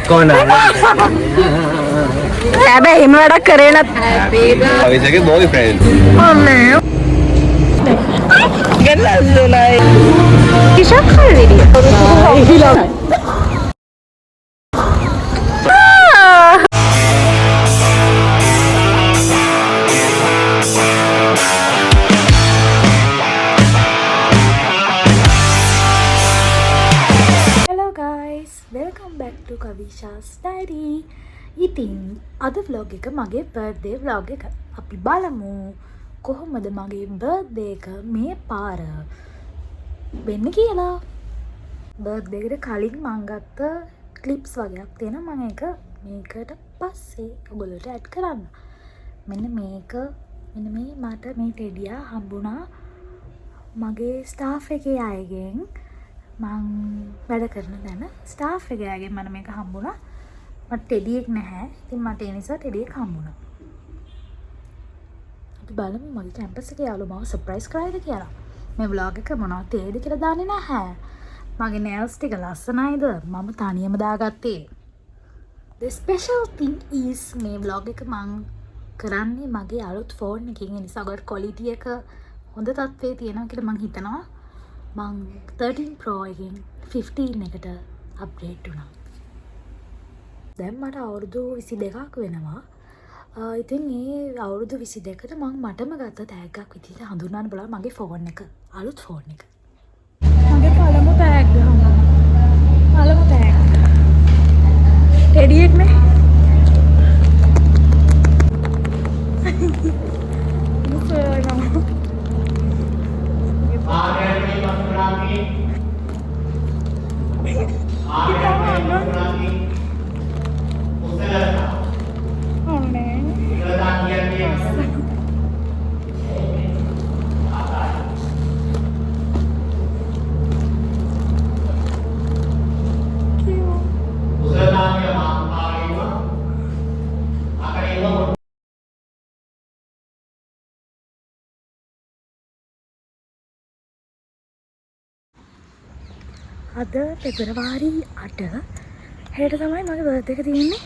කොහොමද? හැබැයි එහෙම වැඩක් කරේ නැත්. අවිසගේ boyfriend. අනේ. ගන්නල්ලයි. ඉෂක් හරිය. Hello guys, welcome back to Kavisha's Diary. ඉතින් අද vlog එක මගේ birthday vlog එක. අපි බලමු කොහොමද මගේ birthday එක මේ පාර වෙන්න කියලා. birthday එකට කලින් මම ගත්ත clips වගේක් තියෙනවා. මම ඒක මේකට පස්සේ ඔයගොල්ලෝට add කරන්න. මෙන්න මේක මෙන්න මේ මට මේ ටෙඩියා හම්බුණා මගේ staff එකේ අයගෙන්. මං වැඩ කරන දැන ස්ටාෆ් එකයාගෙන් මට මේක හම්බුණා. මට ටෙඩියෙක් නැහැ. ඉතින් මට ඒ නිසා ටෙඩියෙක් හම්බුණා. අපි බලමු මගේ කැම්පස් එකේ යාළුවෝ මාව සර්ප්‍රයිස් කරයිද කියලා. මේ vlog එක මොනවද තේරෙද කියලා දන්නේ නැහැ. මගේ nails ටික ලස්සනයිද? මම තනියම දාගත්තේ. The special thing is මේ vlog එක මං කරන්නේ මගේ අලුත් ෆෝන් එකකින්. ඒ නිසා ඔයාලට quality එක හොඳ තත්ත්වයේ තියෙනවා කියලා මං හිතනවා. මං 13 Pro එකෙන් 15 එකට අප්ග්‍රේඩ් වුණා. දැන් මට අවුරුදු 22ක් වෙනවා. ඉතින් මේ අවුරුදු 22ට මං මටම ගත්ත තෑග්ගක් විදිහට හඳුන්වන්න බලන්න මගේ ෆෝන් එක. අලුත් ෆෝන් එක. මගේ පළමු තෑග්ග හම්බුණා. පළමු තෑග්ග. ටෙඩියෙක් නේ. අද පෙබරවාරි 8 හෙට තමයි මගේ බර්ත්ඩේ එක තියෙන්නේ.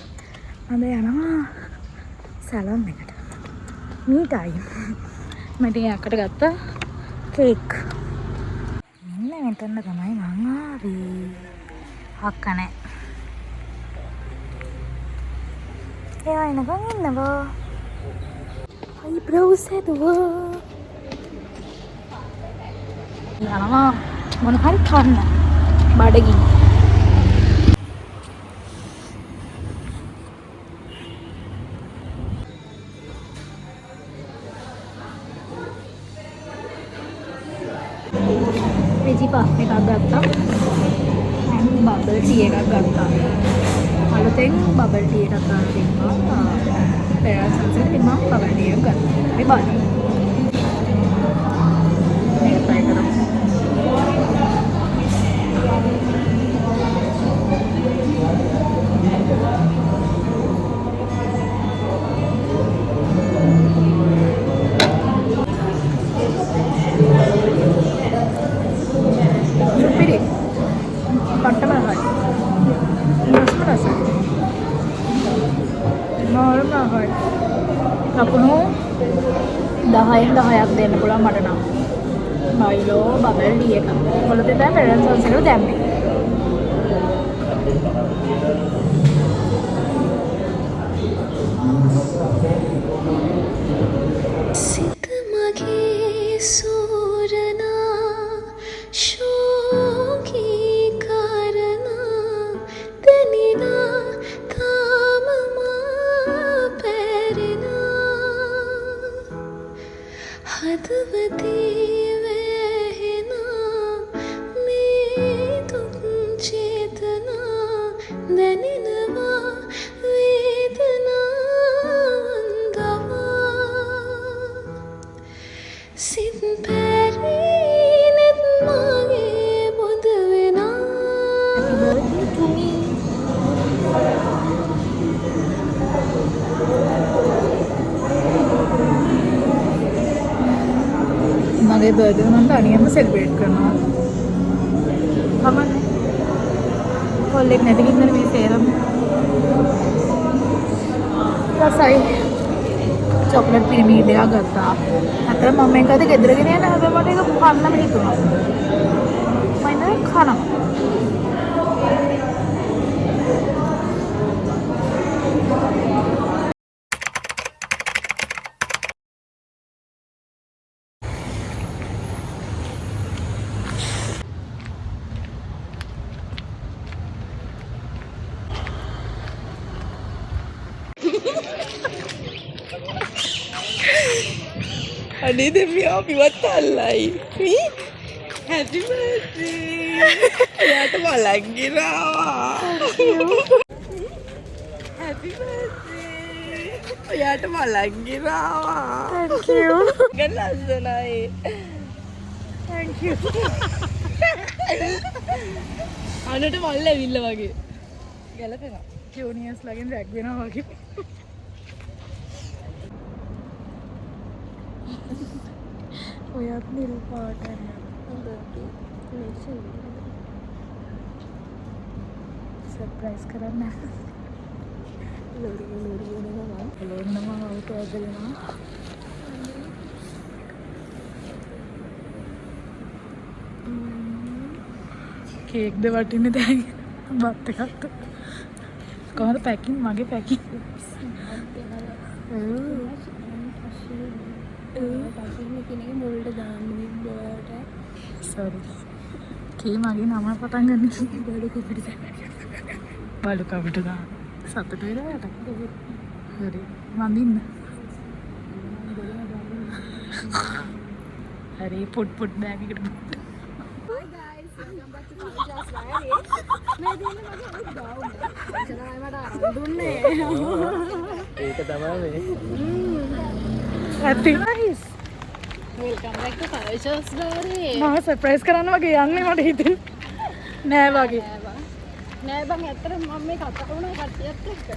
මම යනවා සැලොන් එකට. මී ටයිම්. මට යකට ගත්ත කේක්. මෙන්න මෙතන තමයි මං ආවේ. අක්ක නැහැ. එයා එනකන් ඉන්නවා. අයිබ්‍රෝස් හැදුවා. යනවා මොන හරි කන්න. බඩගිනි. වෙජි පස් එකක් ගත්තා. බබල් ටී එකක් ගත්තා. අලුතෙන් බබල් ටී එකක් ගන්න තිබ්බා. පෙරසන්සෙන් මම බබල් ටී එකක් ගත්තා. මේ බලන්න. මේක try කරමු. කපුණු 10න් 10ක් දෙන්න පුළුවන් මට නම්. මයිලෝ බබල් ටී එක. මොකද දැන් පෙරන්සන්ස් එකට දැම්මේ. සිත මගේ සූරනා ශෝකී කරනා දෙනිනා තාම මා පැරිනා හදවතේ වැහෙනා මේ දුක් චේතනා දැනෙනවා සිත් පැරීනෙත් මගේ බොඳ වෙනා. Happy birthday to me. මගේ බර්ත්ඩේ මම තනියම සෙලිබ්‍රේට් කරනවා. කමන්නේ. කොල්ලෙක් නැති හින්දානේ මේ සේරම ආසයි චොක්ලට් පිරමීඩයක් ගත්තා. අතන මම මේක අද ගෙදර ගෙන යන හැබැයි මට ඒක කන්නම හිතුණා. මම කනවා. අනේ දෙවියෝ අපිවත් අල්ලයි. හැපි බර්ත්ඩේ. එයාට මලක් ගෙනාවා. හැපි බර්ත්ඩේ. එයාට මලක් ගෙනාවා. Thank you. ගලස්සනයි. Thank you. අනට මල්ල ඇවිල්ලා වගේ. ගැලපෙනවා. ජූනියර්ස් ලගෙන් රැග් වෙනවා වගේ. ඔයත් නිල් පාටයි. සර්ප්‍රයිස් කරන්න. ලොරියනවා අවුට ඇදලෙනවා. කේක්ද වටින්නේ දැන් බත් එකක්. කොහොමද පැකින් මගේ පැකින්. සෝරි කී මගේ නම පටන් ගන්න බඩු කපිට දාන්න සතුට වෙලා යට හරි වඳින්න හරි පුට් බෑග් එකට ඒක තමයි මේ. Happy nice. Welcome back to Cultures Diary. මම සර්ප්‍රයිස් කරන්න වගේ යන්නේ මට හිතෙන්නේ නෑ වගේ. නෑ බං ඇත්තට මම මේ කතා කරන කට්ටියත් එක්ක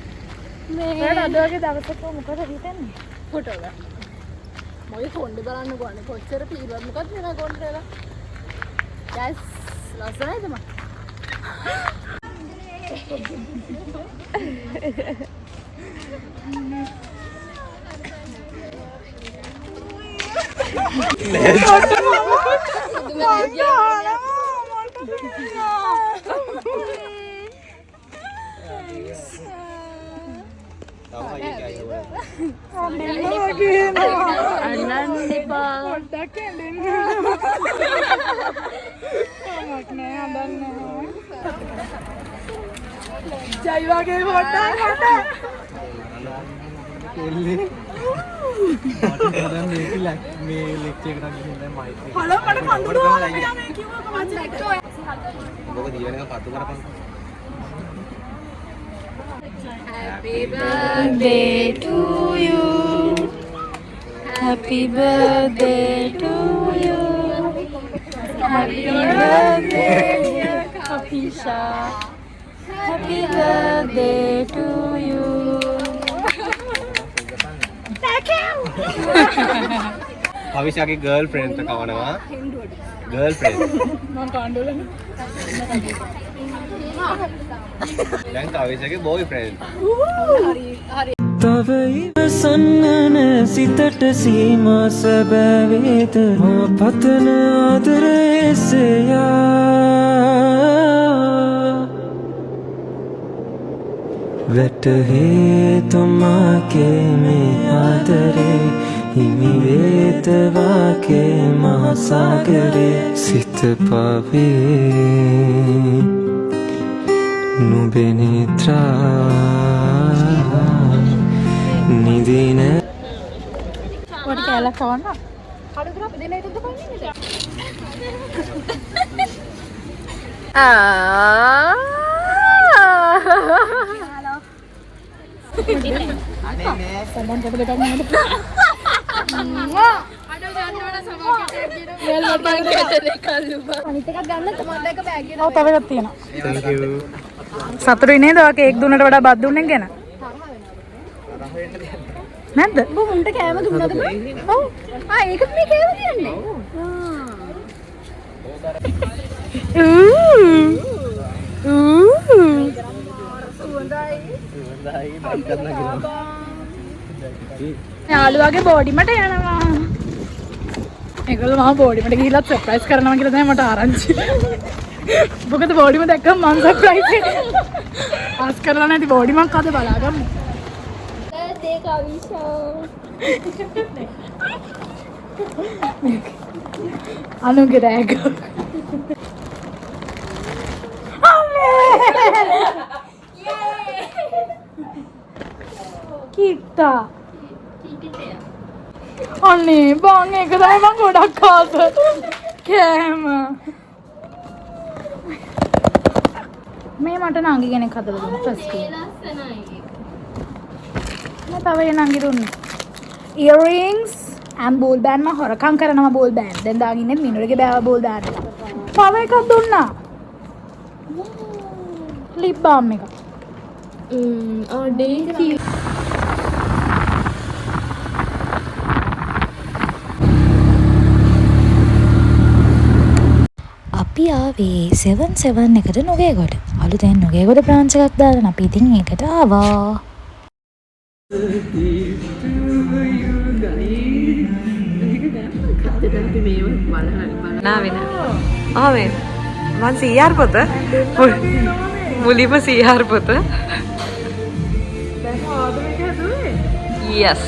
මේ අද වගේ දවසක මොකද හිතන්නේ? ෆොටෝ ගන්න. මොයි කොණ්ඩේ බලන්න ගොන්නේ කොච්චර පීරවත් මොකද වෙන කොණ්ඩේ වල. Yes ලස්සනයිද මම? ජයි වගේ පොඩ්ඩක් මේ ලෙක්චර් එකකට ගිහින් මයික් එක. හලෝ මට කඳුළු මේ කිව්වක මචං. ඔබ දිවන එක පත්තු කරපන්. Happy birthday to you. Happy birthday to you. Happy birthday dear Kapisha. Happy birthday to you. භවිෂාගේ ගර්ල්ෆ්‍රෙන්ඩ් එක කවනවා. ගර්ල්ෆ්‍රෙන්ඩ්. මම කාණ්ඩවලනේ. දැන් භවිෂාගේ බෝයිෆ්‍රෙන්ඩ්. තව ඉවසන්නන සිතට සීමා සැබෑවේද මා පතන ආදරයසයා වැටහේ තුමාගේ මේ ආදරේ හිමිවේතවාගේ මහසාගරේ සිත පවේ නුබෙනිත්‍රා නිදින ඔට කෑල්ලක් කවන්න. හරිද අපි දෙන්න හිතුවද කන්නේ? සම්බන් කැප දෙකක් නේද? අනිත් එකක් ගන්න තමන්ට එක බෑග් එකක් ඔව් තව එකක් තියෙනවා. Thank you. සතුටුයි නේද? ඔයා කේක් දුන්නට වඩා බත් දුන්නෙන් ගැන. නැද්ද? ඔබ මුන්ට කෑම දුන්නද බං? ඔව්. ඒකත් මේ කෑම කියන්නේ. හොඳයි. යාළුවාගේ බෝඩිමට යනවා. ඒගොල්ලෝ මම බෝඩිමට ගිහිල්ලා සර්ප්‍රයිස් කරනවා කියලා තමයි මට ආරංචි. මොකද බෝඩිම දැක්කම මම සර්ප්‍රයිස් වෙනවා. ආස් කරලා නැති බෝඩිමක් අද බලාගමු. birthday Kavisha. අනුගේ රෑග. කිට්ටා. අනේ බං ඒක තමයි මම ගොඩක් ආස. කෑම. මේ මට නංගි කෙනෙක් හදලා දුන්න ෆස්ට් එක. ලස්සනයි. මම තව ඒ නංගි දුන්න. earrings and ball band මම හොරකම් කරනවා ball band. දැන් දාගෙන ඉන්නේ මිනුරගේ බෑව ball band එක. තව එකක් දුන්නා. lip balm එක. Oh, thank you. අපි ආවේ 77 එකට නුගේගොඩ. අලුතෙන් නුගේගොඩ බ්‍රාන්ච් එකක් දාලා අපි ඉතින් ඒකට ආවා. ආවෙන් මං සීආර් පොත මුලින්ම සීආර් පොත යස්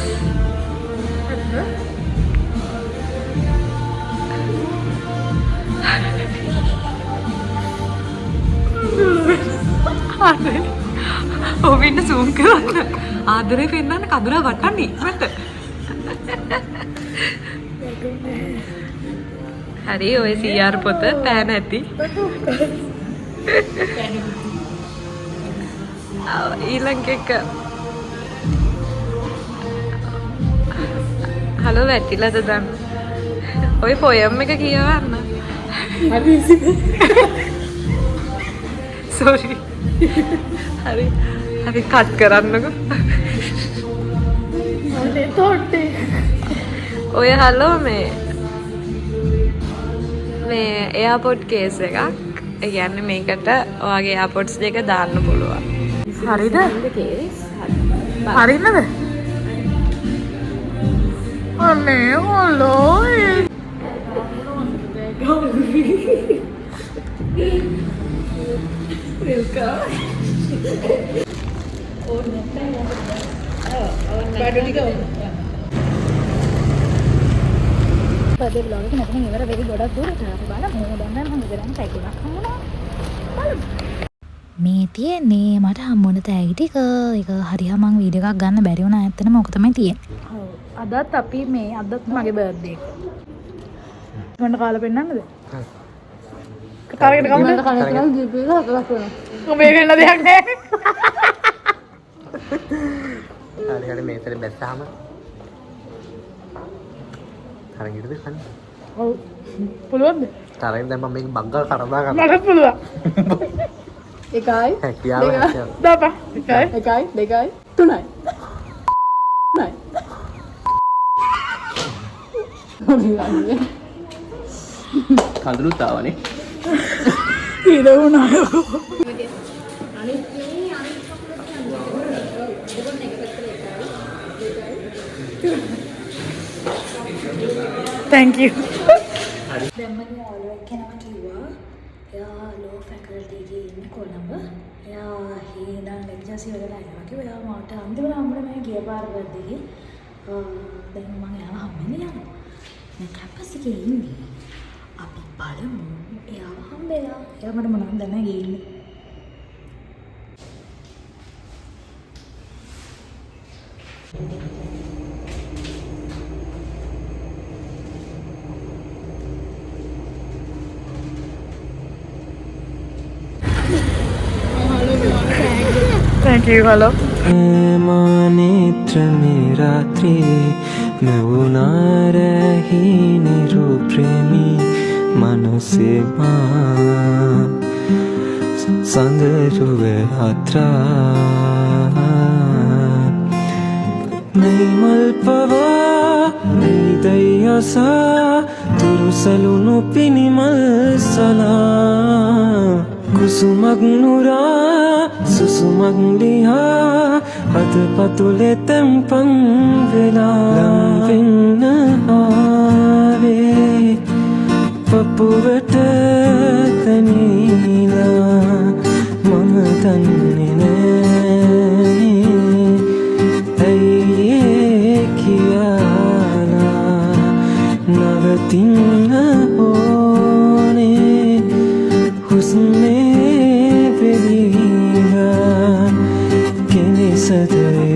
ඔබින්න සූම් කරන්න ආදරේ පෙන්නන්න කඳුරා වටන්න ඉක්මනට හරි ඔය සීආර් පොත පෑන ඇති ඊළඟ එක හලෝ වැටිලාද දැන් ඔය පොයම් එක කියවන්න සෝරි හරි හරි කට් කරන්නකෝ ඔය හලෝ මේ එයාපෝට් කේස් එකක් ඒ කියන්නේ මේකට ඔයාගේ එයාපෝට්ස් දෙක දාන්න පුළුවන් හරිද හරිනද අනේ හොලෝ පදේ vlog එක මෙතන ඉවර වෙවි ගොඩක් දුරට අපි බලමු දැන් නම් හොඳ කරන් පැකිලක් හම්බුණා බලමු මේ තියෙන්නේ මට හම්බුණ තෑගි ටික. ඒක හරියට මම වීඩියෝ එකක් ගන්න බැරි වුණා. ඇත්තටම ඕක තමයි තියෙන්නේ. ඔව් අදත් අපි මේ අදත් මගේ බර්ත්ඩේ එක. මොන කාලෙ පෙන්නන්නද? කාරේකට ගමු. මට කලින් කරන් ජීප් එක හතරක් වෙනවා. ඔබේ වෙන්න දෙයක් නැහැ. හරි හරි මේතර බැස්සාම තරංග ඉරද කන්න. ඔව් පුළුවන්ද? තරංග දැන් මම මේක බග්ගල් කරදා ගන්න. මට පුළුවන්. එකයි හැකියාව හැකියාව. දාපන්. එකයි දෙකයි තුනයි. කඳුළුත් ආවනේ. ඉර වුණා. Thank you. දැන් මගේ යාළුවෙක් කෙනෙක් කිව්වා එයා ලෝ ෆැකල්ටි එකේ ඉන්නේ කොළඹ. එයා හේදා ලෙක්චර්ස් ඉවරලා එනවා කිව්වා. එයා මට අන්තිමට හම්බුනේ මම ගිය පාර බර්ත්ඩේ දැන් මම එයාව හම්බෙන්න යනවා. මම කැම්පස් එකේ ඉන්නේ. අපි බලමු එයාව හම්බෙලා. එයා මට මොනවද දැන ගිහින්නේ. Thank you. Hello. नेत्र में रात्रि मैं उना रही निरू प्रेमी मन से संदरुवे यात्रा नहीं मल्पवा नहीं दयसा तुरुसलुनु पिनिमल सला कुसुमग्नुरा सुसुमग्लिहा අද පතුලේ තැම්පන් වෙලා ලම් වෙන්න ආවේ පපුවට තැනීලා මම දන්නේ නෑ ඇයි ඒ කියලා නවතින්න ඕනේ හුස්මේ වෙලිලා කෙලෙසද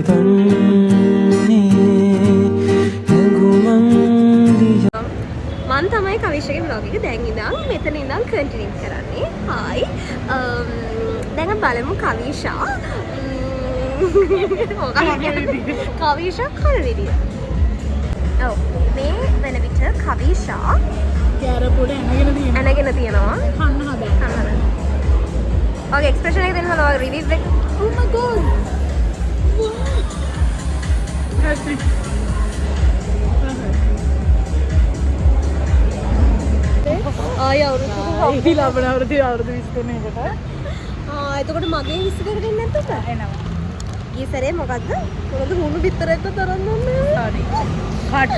වන්නේ හැඟුමන් දිහා මන් තමයි කවිෂගේ vlog එක දැන් ඉඳන් මෙතන ඉඳන් කන්ටිනියු කරන්නේ. හායි. දැන් අපි බලමු කවිෂා කවිෂා කන විදිය. ඔව් මේ වෙන විට කවිෂා ගැරපොඩ ඇනගෙන තියෙනවා. කන්න හදන්න. ඔගේ එක්ස්ප්‍රෙෂන් එක දෙන්න හලෝ රිවීව් එක. Oh my god. ආය අවුරුදු ඉතිලාබන අවුරුදු 23 කට. එතකොට මගේ 20 කට දෙන්නේ නැද්ද? එනවා. ඊ සැරේ මොකද්ද? මොකද හුණු බිත්තරයක්ද තරම් දුන්නේ? sorry. hard.